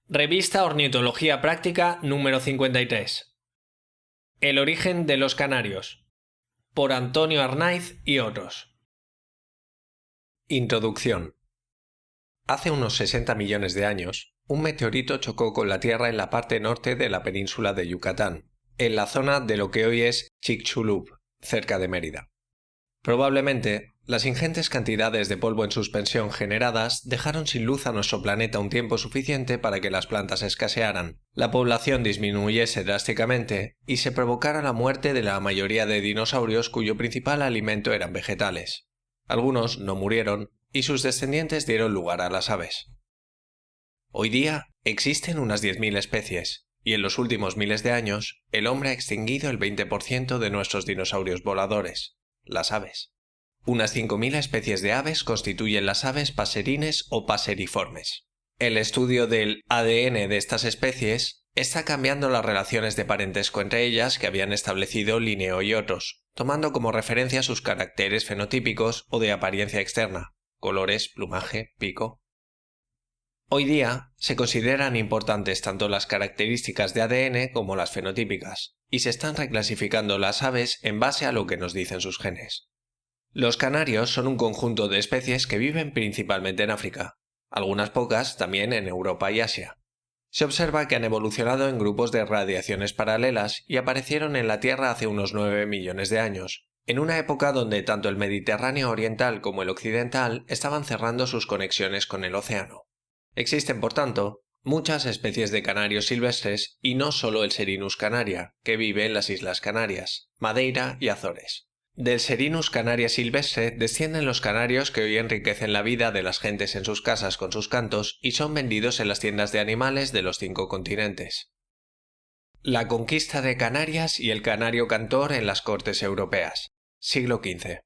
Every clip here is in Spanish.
Revista Ornitología Práctica número 53. El origen de los canarios. Por Antonio Arnaiz y otros. Introducción. Hace unos 60 millones de años, un meteorito chocó con la Tierra en la parte norte de la península de Yucatán, en la zona de lo que hoy es Chicxulub, cerca de Mérida. Probablemente, las ingentes cantidades de polvo en suspensión generadas dejaron sin luz a nuestro planeta un tiempo suficiente para que las plantas escasearan, la población disminuyese drásticamente y se provocara la muerte de la mayoría de dinosaurios cuyo principal alimento eran vegetales. Algunos no murieron y sus descendientes dieron lugar a las aves. Hoy día existen unas 10.000 especies, y en los últimos miles de años el hombre ha extinguido el 20% de nuestros dinosaurios voladores, las aves. Unas 5.000 especies de aves constituyen las aves paserines o paseriformes. El estudio del ADN de estas especies está cambiando las relaciones de parentesco entre ellas que habían establecido Linneo y otros, tomando como referencia sus caracteres fenotípicos o de apariencia externa, colores, plumaje, pico. Hoy día se consideran importantes tanto las características de ADN como las fenotípicas, y se están reclasificando las aves en base a lo que nos dicen sus genes. Los canarios son un conjunto de especies que viven principalmente en África, algunas pocas también en Europa y Asia. Se observa que han evolucionado en grupos de radiaciones paralelas y aparecieron en la Tierra hace unos 9 millones de años, en una época donde tanto el Mediterráneo oriental como el occidental estaban cerrando sus conexiones con el océano. Existen, por tanto, muchas especies de canarios silvestres y no solo el Serinus canaria, que vive en las Islas Canarias, Madeira y Azores. Del Serinus canaria silvestre descienden los canarios que hoy enriquecen la vida de las gentes en sus casas con sus cantos y son vendidos en las tiendas de animales de los 5 continentes. La conquista de Canarias y el canario cantor en las cortes europeas. Siglo XV.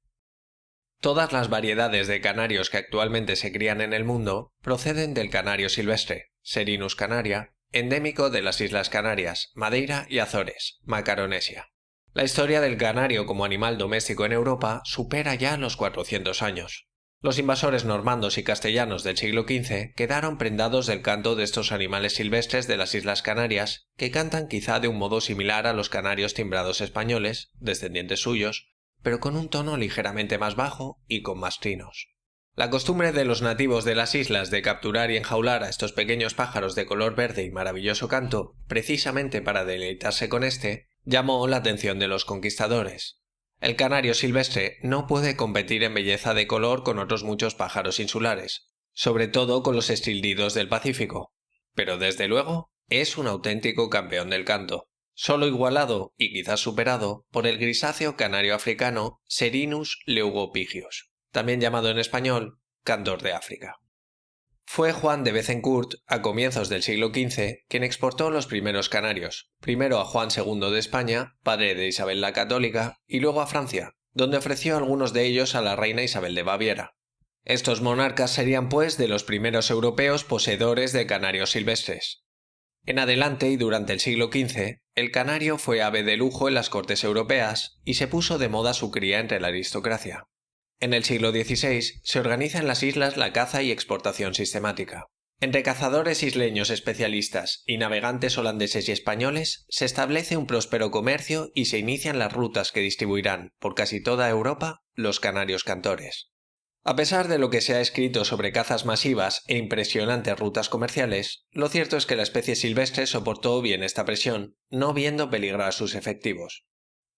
Todas las variedades de canarios que actualmente se crían en el mundo proceden del canario silvestre, Serinus canaria, endémico de las Islas Canarias, Madeira y Azores, Macaronesia. La historia del canario como animal doméstico en Europa supera ya los 400 años. Los invasores normandos y castellanos del siglo XV quedaron prendados del canto de estos animales silvestres de las Islas Canarias, que cantan quizá de un modo similar a los canarios timbrados españoles, descendientes suyos, pero con un tono ligeramente más bajo y con más trinos. La costumbre de los nativos de las islas de capturar y enjaular a estos pequeños pájaros de color verde y maravilloso canto, precisamente para deleitarse con este, llamó la atención de los conquistadores. El canario silvestre no puede competir en belleza de color con otros muchos pájaros insulares, sobre todo con los estrildidos del Pacífico, pero desde luego es un auténtico campeón del canto, solo igualado y quizás superado por el grisáceo canario africano Serinus leucopigius, también llamado en español cantor de África. Fue Juan de Bethencourt, a comienzos del siglo XV, quien exportó los primeros canarios, primero a Juan II de España, padre de Isabel la Católica, y luego a Francia, donde ofreció algunos de ellos a la reina Isabel de Baviera. Estos monarcas serían pues de los primeros europeos poseedores de canarios silvestres. En adelante y durante el siglo XV, el canario fue ave de lujo en las cortes europeas y se puso de moda su cría entre la aristocracia. En el siglo XVI se organiza en las islas la caza y exportación sistemática. Entre cazadores isleños especialistas y navegantes holandeses y españoles se establece un próspero comercio y se inician las rutas que distribuirán por casi toda Europa los canarios cantores. A pesar de lo que se ha escrito sobre cazas masivas e impresionantes rutas comerciales, lo cierto es que la especie silvestre soportó bien esta presión, no viendo peligrar sus efectivos.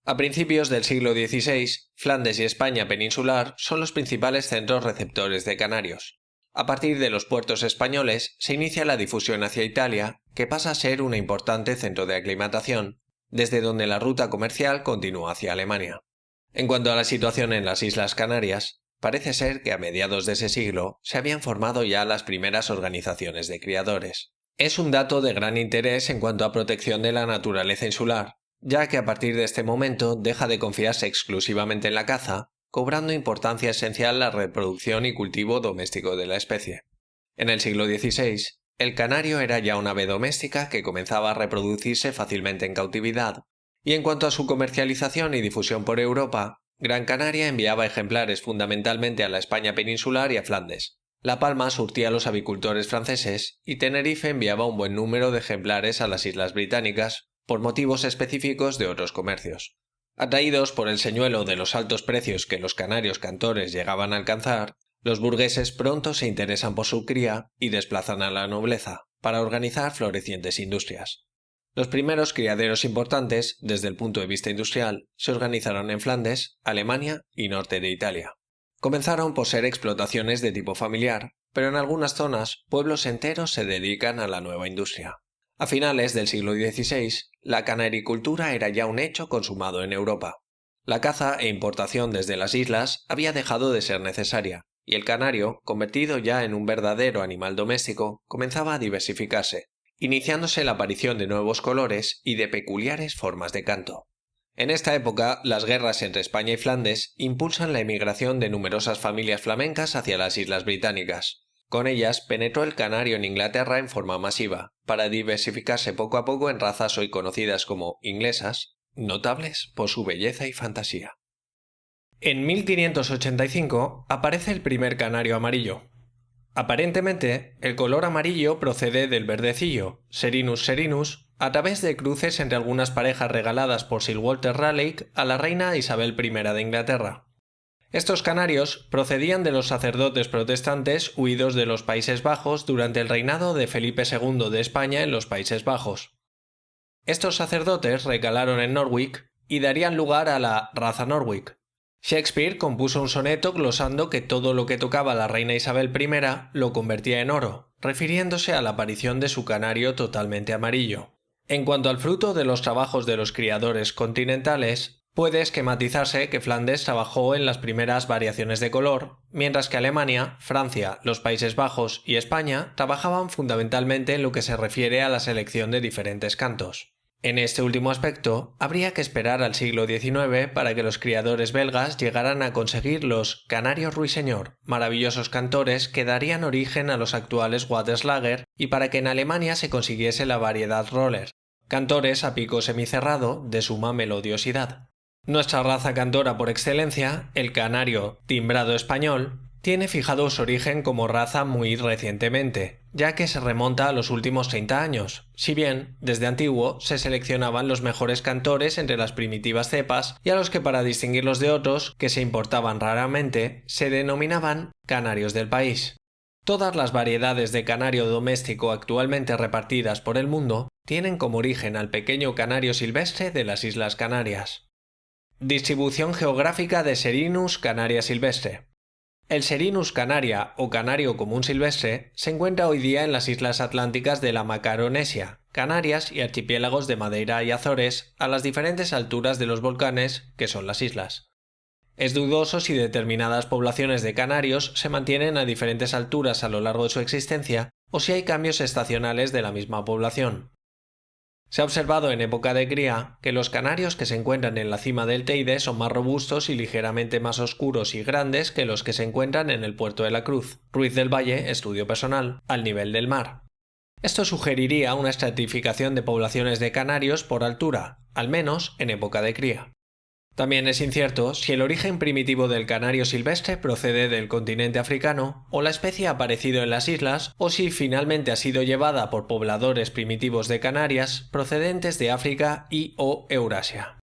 A principios del siglo XVI, Flandes y España peninsular son los principales centros receptores de canarios. A partir de los puertos españoles se inicia la difusión hacia Italia, que pasa a ser un importante centro de aclimatación, desde donde la ruta comercial continúa hacia Alemania. En cuanto a la situación en las Islas Canarias, parece ser que a mediados de ese siglo se habían formado ya las primeras organizaciones de criadores. Es un dato de gran interés en cuanto a protección de la naturaleza insular, ya que a partir de este momento deja de confiarse exclusivamente en la caza, cobrando importancia esencial la reproducción y cultivo doméstico de la especie. En el siglo XVI, el canario era ya una ave doméstica que comenzaba a reproducirse fácilmente en cautividad, y en cuanto a su comercialización y difusión por Europa, Gran Canaria enviaba ejemplares fundamentalmente a la España peninsular y a Flandes, La Palma surtía a los avicultores franceses y Tenerife enviaba un buen número de ejemplares a las islas británicas por motivos específicos de otros comercios. Atraídos por el señuelo de los altos precios que los canarios cantores llegaban a alcanzar, los burgueses pronto se interesan por su cría y desplazan a la nobleza para organizar florecientes industrias. Los primeros criaderos importantes, desde el punto de vista industrial, se organizaron en Flandes, Alemania y norte de Italia. Comenzaron por ser explotaciones de tipo familiar, pero en algunas zonas pueblos enteros se dedican a la nueva industria. A finales del siglo XVI, la canaricultura era ya un hecho consumado en Europa. La caza e importación desde las islas había dejado de ser necesaria, y el canario, convertido ya en un verdadero animal doméstico, comenzaba a diversificarse, iniciándose la aparición de nuevos colores y de peculiares formas de canto. En esta época, las guerras entre España y Flandes impulsan la emigración de numerosas familias flamencas hacia las islas británicas. Con ellas penetró el canario en Inglaterra en forma masiva, para diversificarse poco a poco en razas hoy conocidas como inglesas, notables por su belleza y fantasía. En 1585 aparece el primer canario amarillo. Aparentemente, el color amarillo procede del verdecillo, Serinus serinus, a través de cruces entre algunas parejas regaladas por Sir Walter Raleigh a la reina Isabel I de Inglaterra. Estos canarios procedían de los sacerdotes protestantes huidos de los Países Bajos durante el reinado de Felipe II de España en los Países Bajos. Estos sacerdotes recalaron en Norwich y darían lugar a la raza Norwich. Shakespeare compuso un soneto glosando que todo lo que tocaba la reina Isabel I lo convertía en oro, refiriéndose a la aparición de su canario totalmente amarillo. En cuanto al fruto de los trabajos de los criadores continentales, puede esquematizarse que Flandes trabajó en las primeras variaciones de color, mientras que Alemania, Francia, los Países Bajos y España trabajaban fundamentalmente en lo que se refiere a la selección de diferentes cantos. En este último aspecto, habría que esperar al siglo XIX para que los criadores belgas llegaran a conseguir los canarios ruiseñor, maravillosos cantores que darían origen a los actuales Watteslager, y para que en Alemania se consiguiese la variedad Roller, cantores a pico semicerrado de suma melodiosidad. Nuestra raza cantora por excelencia, el canario timbrado español, tiene fijado su origen como raza muy recientemente, ya que se remonta a los últimos 30 años, si bien, desde antiguo, se seleccionaban los mejores cantores entre las primitivas cepas y a los que para distinguirlos de otros, que se importaban raramente, se denominaban canarios del país. Todas las variedades de canario doméstico actualmente repartidas por el mundo tienen como origen al pequeño canario silvestre de las Islas Canarias. Distribución geográfica de Serinus canaria silvestre. El Serinus canaria o canario común silvestre se encuentra hoy día en las islas atlánticas de la Macaronesia, Canarias y archipiélagos de Madeira y Azores a las diferentes alturas de los volcanes que son las islas. Es dudoso si determinadas poblaciones de canarios se mantienen a diferentes alturas a lo largo de su existencia o si hay cambios estacionales de la misma población. Se ha observado en época de cría que los canarios que se encuentran en la cima del Teide son más robustos y ligeramente más oscuros y grandes que los que se encuentran en el Puerto de la Cruz. Ruiz del Valle, estudio personal, al nivel del mar. Esto sugeriría una estratificación de poblaciones de canarios por altura, al menos en época de cría. También es incierto si el origen primitivo del canario silvestre procede del continente africano o la especie ha aparecido en las islas o si finalmente ha sido llevada por pobladores primitivos de Canarias procedentes de África y o Eurasia.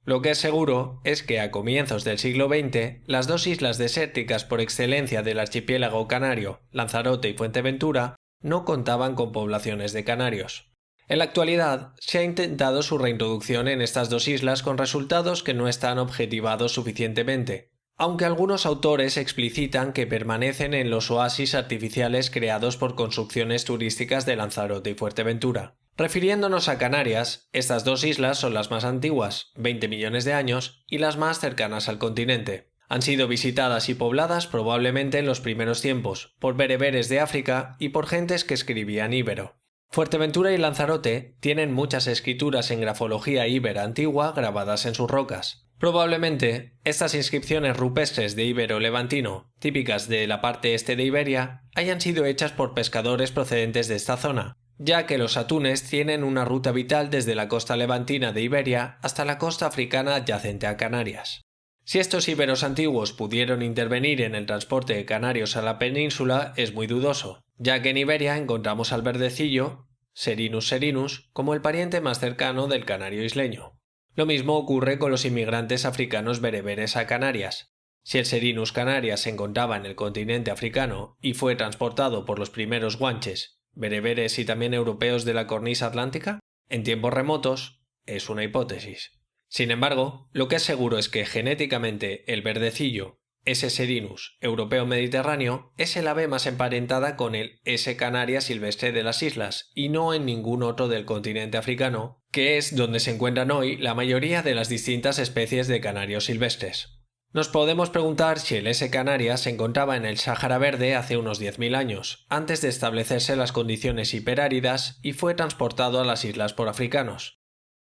Lo que es seguro es que a comienzos del siglo XX las dos islas desérticas por excelencia del archipiélago canario, Lanzarote y Fuerteventura, no contaban con poblaciones de canarios. En la actualidad, se ha intentado su reintroducción en estas dos islas con resultados que no están objetivados suficientemente, aunque algunos autores explicitan que permanecen en los oasis artificiales creados por construcciones turísticas de Lanzarote y Fuerteventura. Refiriéndonos a Canarias, estas dos islas son las más antiguas, 20 millones de años, y las más cercanas al continente. Han sido visitadas y pobladas probablemente en los primeros tiempos, por bereberes de África y por gentes que escribían íbero. Fuerteventura y Lanzarote tienen muchas escrituras en grafología íbera antigua grabadas en sus rocas. Probablemente, estas inscripciones rupestres de íbero levantino, típicas de la parte este de Iberia, hayan sido hechas por pescadores procedentes de esta zona, ya que los atunes tienen una ruta vital desde la costa levantina de Iberia hasta la costa africana adyacente a Canarias. Si estos íberos antiguos pudieron intervenir en el transporte de canarios a la península es muy dudoso, ya que en Iberia encontramos al verdecillo, Serinus serinus, como el pariente más cercano del canario isleño. Lo mismo ocurre con los inmigrantes africanos bereberes a Canarias. Si el Serinus canaria se encontraba en el continente africano y fue transportado por los primeros guanches, bereberes y también europeos de la cornisa atlántica, en tiempos remotos, es una hipótesis. Sin embargo, lo que es seguro es que genéticamente el verdecillo, S. serinus europeo mediterráneo, es el ave más emparentada con el S. canaria silvestre de las islas y no en ningún otro del continente africano, que es donde se encuentran hoy la mayoría de las distintas especies de canarios silvestres. Nos podemos preguntar si el S. canaria se encontraba en el Sáhara Verde hace unos 10.000 años, antes de establecerse las condiciones hiperáridas y fue transportado a las islas por africanos.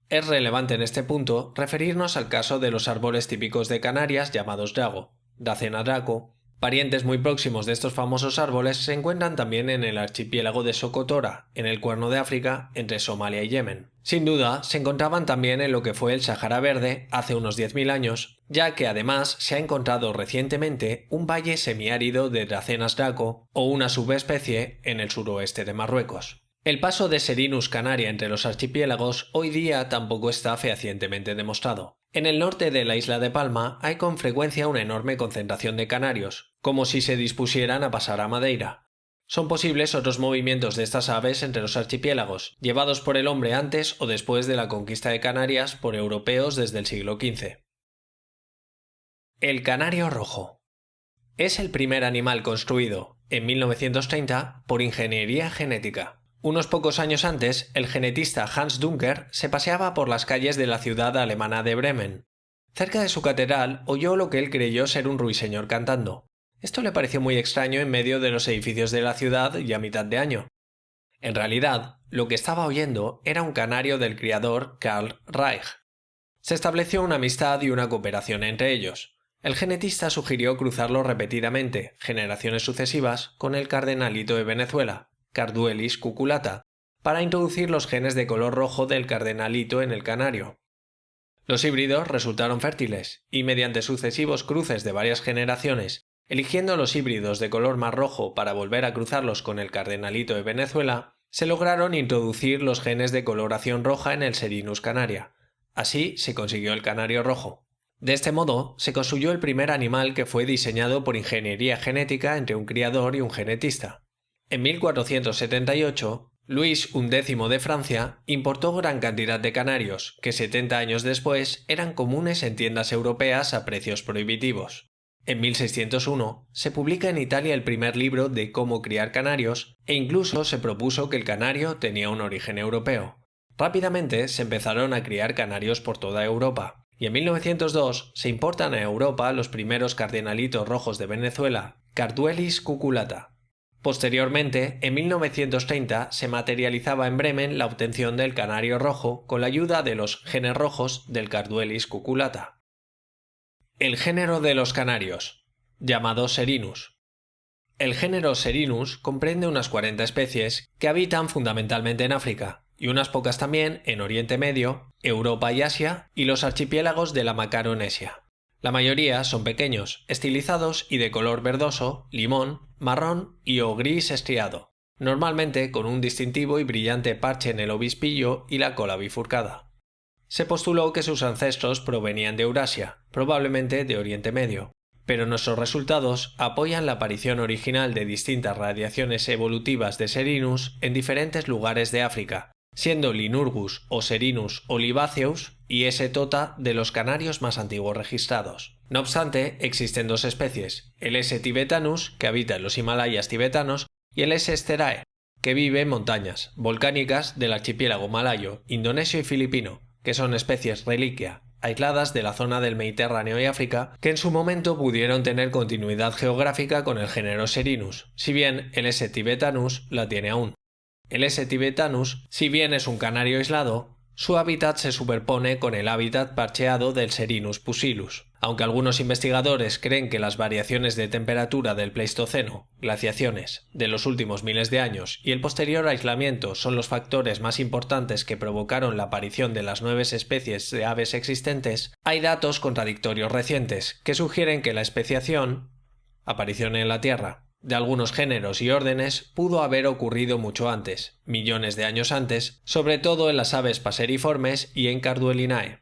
Es relevante en este punto referirnos al caso de los árboles típicos de Canarias llamados drago, Dracena draco. Parientes muy próximos de estos famosos árboles se encuentran también en el archipiélago de Socotora, en el Cuerno de África, entre Somalia y Yemen. Sin duda, se encontraban también en lo que fue el Sáhara Verde hace unos 10.000 años, ya que además se ha encontrado recientemente un valle semiárido de Dracenas draco o una subespecie en el suroeste de Marruecos. El paso de Serinus canaria entre los archipiélagos hoy día tampoco está fehacientemente demostrado. En el norte de la isla de Palma hay con frecuencia una enorme concentración de canarios, como si se dispusieran a pasar a Madeira. Son posibles otros movimientos de estas aves entre los archipiélagos, llevados por el hombre antes o después de la conquista de Canarias por europeos desde el siglo XV. El canario rojo. Es el primer animal construido, en 1930, por ingeniería genética. Unos pocos años antes, el genetista Hans Dunker se paseaba por las calles de la ciudad alemana de Bremen. Cerca de su catedral oyó lo que él creyó ser un ruiseñor cantando. Esto le pareció muy extraño en medio de los edificios de la ciudad y a mitad de año. En realidad, lo que estaba oyendo era un canario del criador Karl Reich. Se estableció una amistad y una cooperación entre ellos. El genetista sugirió cruzarlo repetidamente, generaciones sucesivas, con el cardenalito de Venezuela, Carduelis cuculata, para introducir los genes de color rojo del cardenalito en el canario. Los híbridos resultaron fértiles, y mediante sucesivos cruces de varias generaciones, eligiendo los híbridos de color más rojo para volver a cruzarlos con el cardenalito de Venezuela, se lograron introducir los genes de coloración roja en el Serinus canaria. Así se consiguió el canario rojo. De este modo, se construyó el primer animal que fue diseñado por ingeniería genética entre un criador y un genetista. En 1478, Luis XI de Francia importó gran cantidad de canarios, que 70 años después eran comunes en tiendas europeas a precios prohibitivos. En 1601 se publica en Italia el primer libro de cómo criar canarios e incluso se propuso que el canario tenía un origen europeo. Rápidamente se empezaron a criar canarios por toda Europa, y en 1902 se importan a Europa los primeros cardenalitos rojos de Venezuela, Carduelis cuculata. Posteriormente, en 1930 se materializaba en Bremen la obtención del canario rojo con la ayuda de los genes rojos del Carduelis cuculata. El género de los canarios, llamado Serinus. El género Serinus comprende unas 40 especies que habitan fundamentalmente en África, y unas pocas también en Oriente Medio, Europa y Asia, y los archipiélagos de la Macaronesia. La mayoría son pequeños, estilizados y de color verdoso, limón, marrón y o gris estriado, normalmente con un distintivo y brillante parche en el obispillo y la cola bifurcada. Se postuló que sus ancestros provenían de Eurasia, probablemente de Oriente Medio, pero nuestros resultados apoyan la aparición original de distintas radiaciones evolutivas de Serinus en diferentes lugares de África, siendo Linurgus o Serinus olivaceus y S. tota de los canarios más antiguos registrados. No obstante, existen dos especies, el S. tibetanus, que habita en los Himalayas tibetanos, y el S. sterae, que vive en montañas volcánicas del archipiélago malayo, indonesio y filipino, que son especies reliquia, aisladas de la zona del Mediterráneo y África, que en su momento pudieron tener continuidad geográfica con el género Serinus, si bien el S. tibetanus la tiene aún. El S. tibetanus, si bien es un canario aislado, Su hábitat se superpone con el hábitat parcheado del Serinus pusillus. Aunque algunos investigadores creen que las variaciones de temperatura del Pleistoceno, glaciaciones, de los últimos miles de años y el posterior aislamiento son los factores más importantes que provocaron la aparición de las 9 especies de aves existentes, hay datos contradictorios recientes que sugieren que la especiación, aparición en la Tierra, de algunos géneros y órdenes pudo haber ocurrido mucho antes, millones de años antes, sobre todo en las aves paseriformes y en Carduelinae.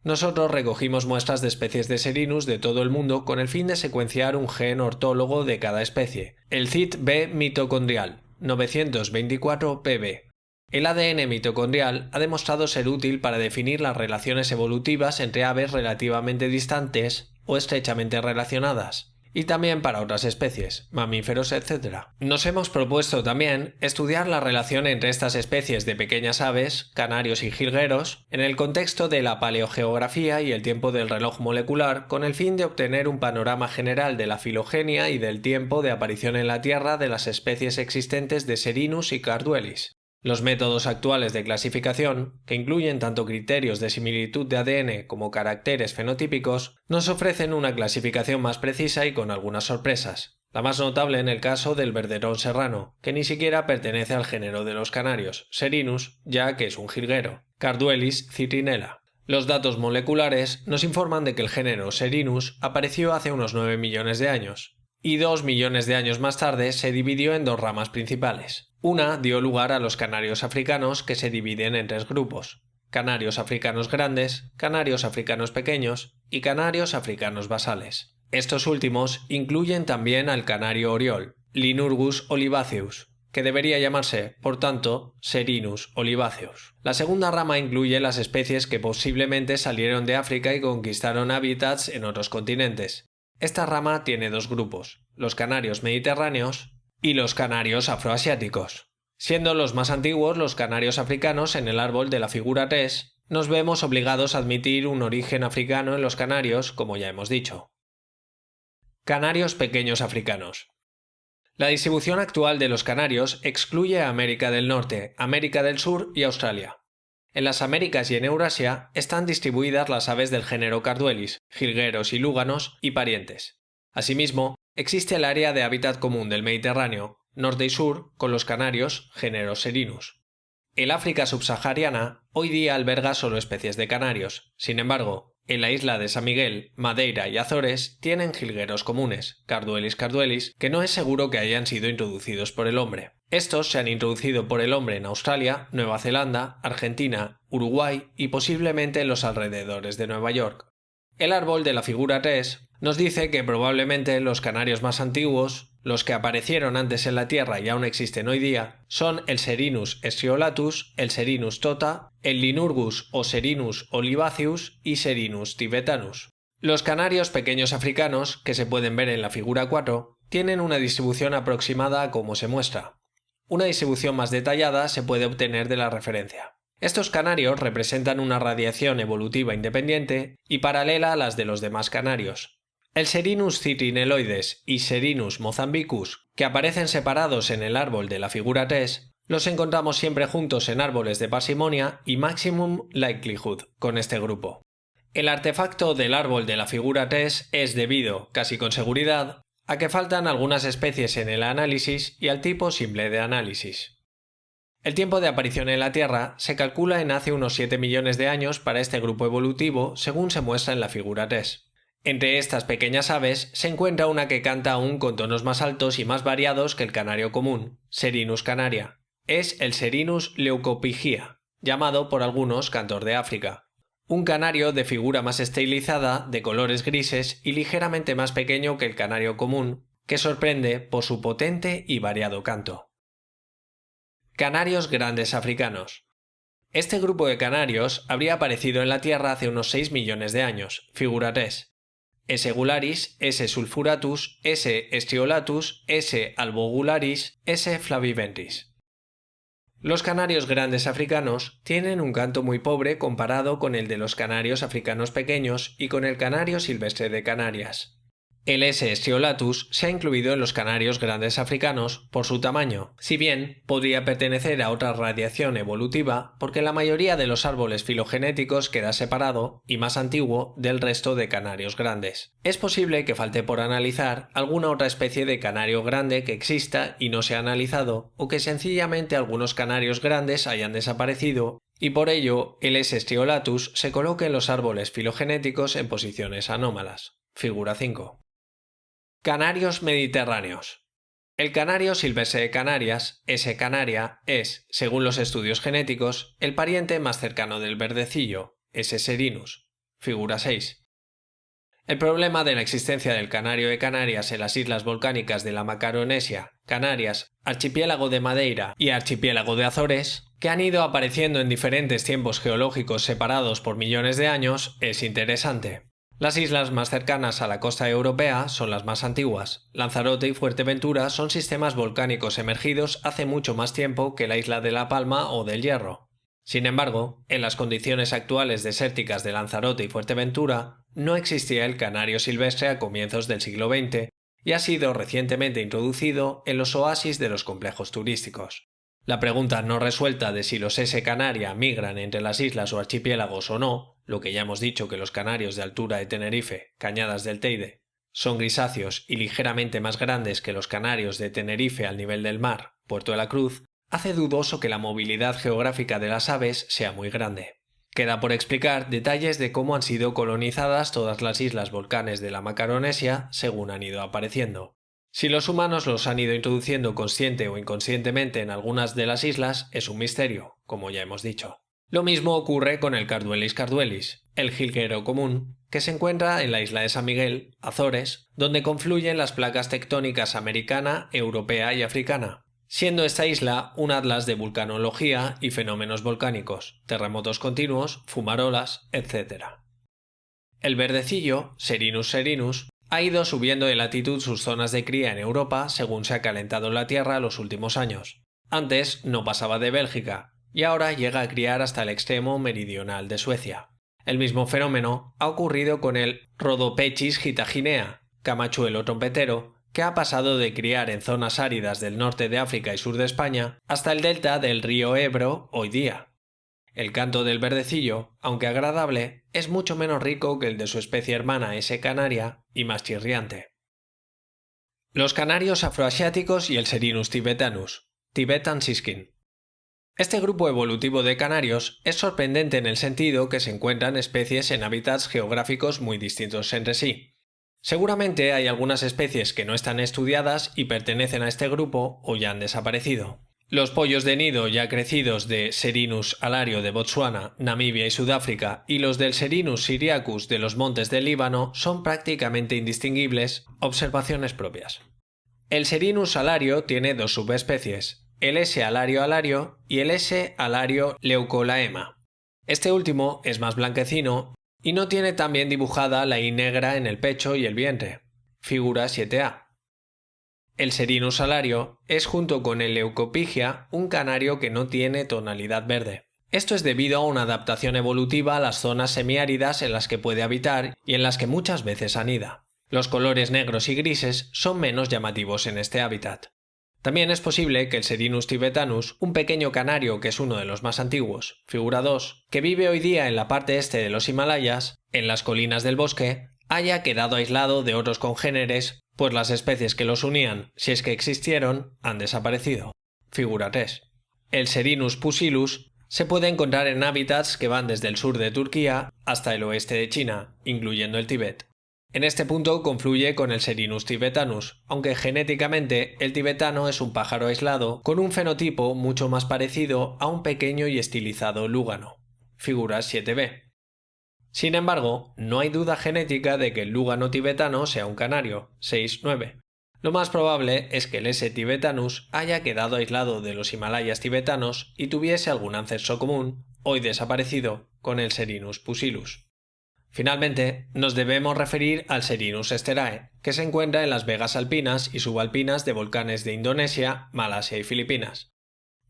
Nosotros recogimos muestras de especies de Serinus de todo el mundo con el fin de secuenciar un gen ortólogo de cada especie, el CIT-B mitocondrial 924PB. El ADN mitocondrial ha demostrado ser útil para definir las relaciones evolutivas entre aves relativamente distantes o estrechamente relacionadas, y también para otras especies, mamíferos, etc. Nos hemos propuesto también estudiar la relación entre estas especies de pequeñas aves, canarios y jilgueros, en el contexto de la paleogeografía y el tiempo del reloj molecular, con el fin de obtener un panorama general de la filogenia y del tiempo de aparición en la Tierra de las especies existentes de Serinus y Carduelis. Los métodos actuales de clasificación, que incluyen tanto criterios de similitud de ADN como caracteres fenotípicos, nos ofrecen una clasificación más precisa y con algunas sorpresas. La más notable en el caso del verderón serrano, que ni siquiera pertenece al género de los canarios, Serinus, ya que es un jilguero, Carduelis citrinella. Los datos moleculares nos informan de que el género Serinus apareció hace unos 9 millones de años, y 2 millones de años más tarde se dividió en dos ramas principales. Una dio lugar a los canarios africanos, que se dividen en 3 grupos: canarios africanos grandes, canarios africanos pequeños y canarios africanos basales. Estos últimos incluyen también al canario oriol, Linurgus olivaceus, que debería llamarse, por tanto, Serinus olivaceus. La segunda rama incluye las especies que posiblemente salieron de África y conquistaron hábitats en otros continentes. Esta rama tiene 2 grupos, los canarios mediterráneos y los canarios afroasiáticos. Siendo los más antiguos los canarios africanos en el árbol de la figura 3, nos vemos obligados a admitir un origen africano en los canarios, como ya hemos dicho. Canarios pequeños africanos. La distribución actual de los canarios excluye a América del Norte, América del Sur y Australia. En las Américas y en Eurasia están distribuidas las aves del género Carduelis, jilgueros y lúganos y parientes. Asimismo, existe el área de hábitat común del Mediterráneo, norte y sur, con los canarios, género Serinus. El África subsahariana hoy día alberga solo especies de canarios. Sin embargo, en la isla de San Miguel, Madeira y Azores tienen jilgueros comunes, Carduelis carduelis, que no es seguro que hayan sido introducidos por el hombre. Estos se han introducido por el hombre en Australia, Nueva Zelanda, Argentina, Uruguay y posiblemente en los alrededores de Nueva York. El árbol de la figura 3 nos dice que probablemente los canarios más antiguos, los que aparecieron antes en la Tierra y aún existen hoy día, son el Serinus striolatus, el Serinus tota, el Linurgus o Serinus olivaceus y Serinus tibetanus. Los canarios pequeños africanos, que se pueden ver en la figura 4, tienen una distribución aproximada a como se muestra. Una distribución más detallada se puede obtener de la referencia. Estos canarios representan una radiación evolutiva independiente y paralela a las de los demás canarios. El Serinus citrineloides y Serinus mozambicus, que aparecen separados en el árbol de la figura 3, los encontramos siempre juntos en árboles de parsimonia y maximum likelihood con este grupo. El artefacto del árbol de la figura 3 es debido, casi con seguridad, a que faltan algunas especies en el análisis y al tipo simple de análisis. El tiempo de aparición en la Tierra se calcula en hace unos 7 millones de años para este grupo evolutivo, según se muestra en la figura 3. Entre estas pequeñas aves se encuentra una que canta aún con tonos más altos y más variados que el canario común, Serinus canaria. Es el Serinus leucopigia, llamado por algunos cantor de África. Un canario de figura más estilizada, de colores grises y ligeramente más pequeño que el canario común, que sorprende por su potente y variado canto. Canarios grandes africanos. Este grupo de canarios habría aparecido en la Tierra hace unos 6 millones de años, figura 3. S. gularis, S. sulfuratus, S. striolatus, S. albogularis, S. flaviventris. Los canarios grandes africanos tienen un canto muy pobre comparado con el de los canarios africanos pequeños y con el canario silvestre de Canarias. El S. striolatus se ha incluido en los canarios grandes africanos por su tamaño, si bien podría pertenecer a otra radiación evolutiva porque la mayoría de los árboles filogenéticos queda separado y más antiguo del resto de canarios grandes. Es posible que falte por analizar alguna otra especie de canario grande que exista y no se ha analizado, o que sencillamente algunos canarios grandes hayan desaparecido y por ello el S. striolatus se coloque en los árboles filogenéticos en posiciones anómalas. Figura 5. Canarios mediterráneos. El canario silvestre de Canarias, S. canaria, es, según los estudios genéticos, el pariente más cercano del verdecillo, S. serinus. Figura 6. El problema de la existencia del canario de Canarias en las islas volcánicas de la Macaronesia, Canarias, archipiélago de Madeira y archipiélago de Azores, que han ido apareciendo en diferentes tiempos geológicos separados por millones de años, es interesante. Las islas más cercanas a la costa europea son las más antiguas. Lanzarote y Fuerteventura son sistemas volcánicos emergidos hace mucho más tiempo que la isla de La Palma o del Hierro. Sin embargo, en las condiciones actuales desérticas de Lanzarote y Fuerteventura, no existía el canario silvestre a comienzos del siglo XX y ha sido recientemente introducido en los oasis de los complejos turísticos. La pregunta no resuelta de si los S. canaria migran entre las islas o archipiélagos o no, lo que ya hemos dicho que los canarios de altura de Tenerife, Cañadas del Teide, son grisáceos y ligeramente más grandes que los canarios de Tenerife al nivel del mar, Puerto de la Cruz, hace dudoso que la movilidad geográfica de las aves sea muy grande. Queda por explicar detalles de cómo han sido colonizadas todas las islas volcanes de la Macaronesia según han ido apareciendo. Si los humanos los han ido introduciendo consciente o inconscientemente en algunas de las islas es un misterio, como ya hemos dicho. Lo mismo ocurre con el Carduelis carduelis, el jilguero común, que se encuentra en la isla de San Miguel, Azores, donde confluyen las placas tectónicas americana, europea y africana, siendo esta isla un atlas de vulcanología y fenómenos volcánicos, terremotos continuos, fumarolas, etc. El verdecillo, Serinus serinus, ha ido subiendo de latitud sus zonas de cría en Europa según se ha calentado la Tierra los últimos años. Antes no pasaba de Bélgica, y ahora llega a criar hasta el extremo meridional de Suecia. El mismo fenómeno ha ocurrido con el Rhodopechis gitaginea, camachuelo trompetero, que ha pasado de criar en zonas áridas del norte de África y sur de España hasta el delta del río Ebro hoy día. El canto del verdecillo, aunque agradable, es mucho menos rico que el de su especie hermana S. canaria y más chirriante. Los canarios afroasiáticos y el Serinus tibetanus, Tibetan siskin. Este grupo evolutivo de canarios es sorprendente en el sentido que se encuentran especies en hábitats geográficos muy distintos entre sí. Seguramente hay algunas especies que no están estudiadas y pertenecen a este grupo o ya han desaparecido. Los pollos de nido ya crecidos de Serinus alario de Botsuana, Namibia y Sudáfrica y los del Serinus syriacus de los montes del Líbano son prácticamente indistinguibles, observaciones propias. El Serinus alario tiene dos subespecies, el S. alario alario y el S. alario leucolaema. Este último es más blanquecino y no tiene tan bien dibujada la I negra en el pecho y el vientre. Figura 7a. El Serinus alario es junto con el Leucopigia un canario que no tiene tonalidad verde. Esto es debido a una adaptación evolutiva a las zonas semiáridas en las que puede habitar y en las que muchas veces anida. Los colores negros y grises son menos llamativos en este hábitat. También es posible que el Serinus tibetanus, un pequeño canario que es uno de los más antiguos, figura 2, que vive hoy día en la parte este de los Himalayas, en las colinas del bosque, haya quedado aislado de otros congéneres, pues las especies que los unían, si es que existieron, han desaparecido. Figura 3. El Serinus pusillus se puede encontrar en hábitats que van desde el sur de Turquía hasta el oeste de China, incluyendo el Tíbet. En este punto confluye con el Serinus tibetanus, aunque genéticamente el tibetano es un pájaro aislado con un fenotipo mucho más parecido a un pequeño y estilizado lúgano. Figura 7b. Sin embargo, no hay duda genética de que el lúgano tibetano sea un canario, 6-9. Lo más probable es que el S. tibetanus haya quedado aislado de los Himalayas tibetanos y tuviese algún ancestro común, hoy desaparecido, con el Serinus pusillus. Finalmente, nos debemos referir al Serinus esterae, que se encuentra en las vegas alpinas y subalpinas de volcanes de Indonesia, Malasia y Filipinas.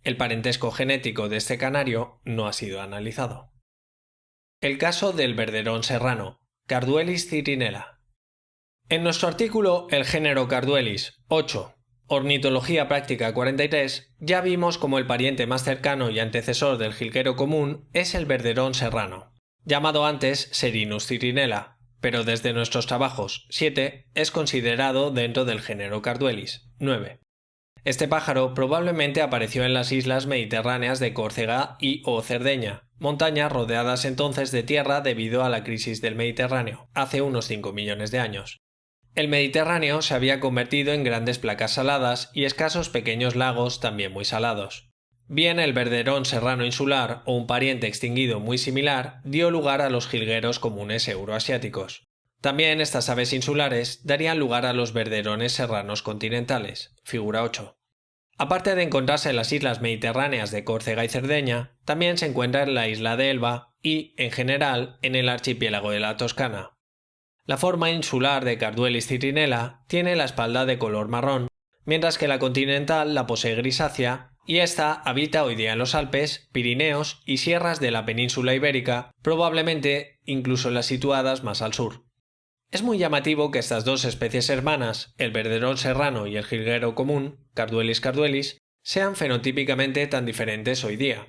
El parentesco genético de este canario no ha sido analizado. El caso del verderón serrano, Carduelis citrinella. En nuestro artículo El género Carduelis 8, Ornitología práctica 43, ya vimos cómo el pariente más cercano y antecesor del jilguero común es el verderón serrano, llamado antes Serinus citrinella, pero desde nuestros trabajos 7 es considerado dentro del género Carduelis 9. Este pájaro probablemente apareció en las islas mediterráneas de Córcega y o Cerdeña, montañas rodeadas entonces de tierra debido a la crisis del Mediterráneo, hace unos 5 millones de años. El Mediterráneo se había convertido en grandes placas saladas y escasos pequeños lagos también muy salados. Bien el verderón serrano insular o un pariente extinguido muy similar dio lugar a los jilgueros comunes euroasiáticos. También estas aves insulares darían lugar a los verderones serranos continentales, figura 8. Aparte de encontrarse en las islas mediterráneas de Córcega y Cerdeña, también se encuentra en la isla de Elba y, en general, en el archipiélago de la Toscana. La forma insular de Carduelis citrinella tiene la espalda de color marrón, mientras que la continental la posee grisácea, y ésta habita hoy día en los Alpes, Pirineos y sierras de la península ibérica, probablemente incluso en las situadas más al sur. Es muy llamativo que estas dos especies hermanas, el verderón serrano y el jilguero común, Carduelis carduelis, sean fenotípicamente tan diferentes hoy día.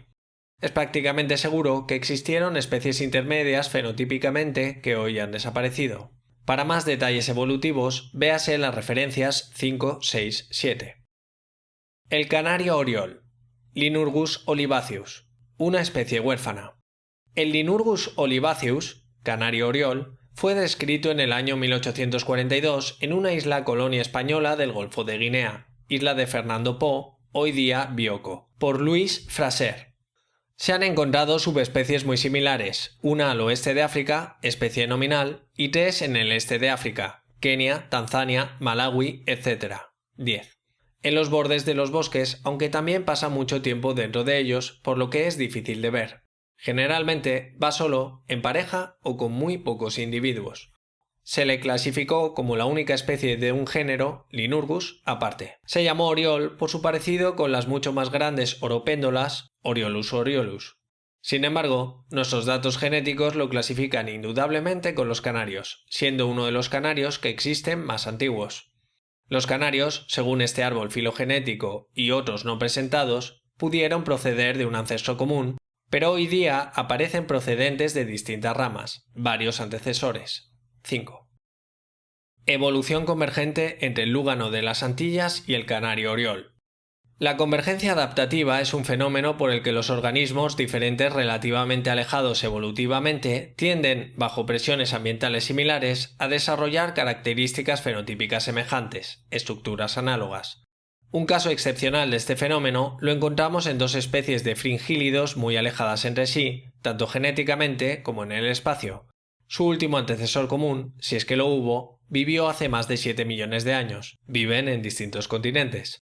Es prácticamente seguro que existieron especies intermedias fenotípicamente que hoy han desaparecido. Para más detalles evolutivos, véase las referencias 5, 6, 7. El canario oriol, Linurgus olivaceus, una especie huérfana. El Linurgus olivaceus, canario oriol, fue descrito en el año 1842 en una isla colonia española del Golfo de Guinea, isla de Fernando Po, hoy día Bioko, por Louis Fraser. Se han encontrado subespecies muy similares, una al oeste de África, especie nominal, y 3 en el este de África, Kenia, Tanzania, Malawi, etc. 10. En los bordes de los bosques, aunque también pasa mucho tiempo dentro de ellos, por lo que es difícil de ver. Generalmente va solo, en pareja o con muy pocos individuos. Se le clasificó como la única especie de un género, Linurgus, aparte. Se llamó oriol por su parecido con las mucho más grandes oropéndolas, Oriolus oriolus. Sin embargo, nuestros datos genéticos lo clasifican indudablemente con los canarios, siendo uno de los canarios que existen más antiguos. Los canarios, según este árbol filogenético y otros no presentados, pudieron proceder de un ancestro común, pero hoy día aparecen procedentes de distintas ramas, varios antecesores. 5. Evolución convergente entre el lúgano de las Antillas y el canario oriol. La convergencia adaptativa es un fenómeno por el que los organismos diferentes relativamente alejados evolutivamente tienden, bajo presiones ambientales similares, a desarrollar características fenotípicas semejantes, estructuras análogas. Un caso excepcional de este fenómeno lo encontramos en dos especies de fringílidos muy alejadas entre sí, tanto genéticamente como en el espacio. Su último antecesor común, si es que lo hubo, vivió hace más de 7 millones de años. Viven en distintos continentes.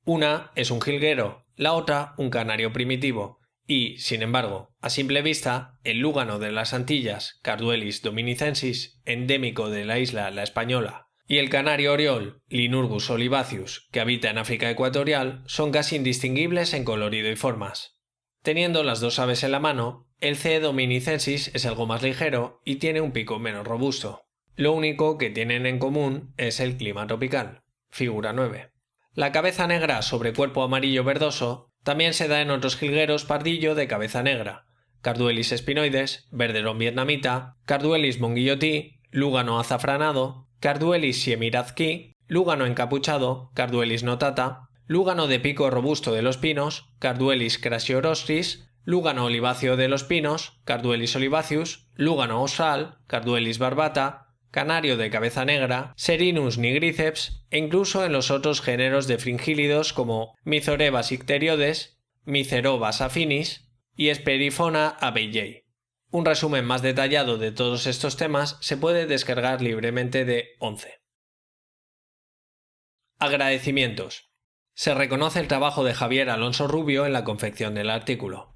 Una es un jilguero, la otra un canario primitivo, y, sin embargo, a simple vista, el lúgano de las Antillas, Carduelis dominicensis, endémico de la isla La Española, y el canario oriol, Linurgus olivaceus, que habita en África ecuatorial, son casi indistinguibles en colorido y formas. Teniendo las dos aves en la mano, el C. dominicensis es algo más ligero y tiene un pico menos robusto. Lo único que tienen en común es el clima tropical. Figura 9. La cabeza negra sobre cuerpo amarillo verdoso también se da en otros jilgueros pardillo de cabeza negra, Carduelis spinoides, verderón vietnamita, Carduelis monguillotí, lúgano azafranado, Carduelis siemirazqui, lúgano encapuchado, Carduelis notata, lúgano de pico robusto de los pinos, Carduelis crassiorostris, lúgano oliváceo de los pinos, Carduelis olivaceus, lúgano osal, Carduelis barbata, canario de cabeza negra, Serinus nigriceps e incluso en los otros géneros de fringílidos como Mizorebas icteriodes, Micerobas affinis y Esperifona abeyei. Un resumen más detallado de todos estos temas se puede descargar libremente de 11. Agradecimientos. Se reconoce el trabajo de Javier Alonso Rubio en la confección del artículo.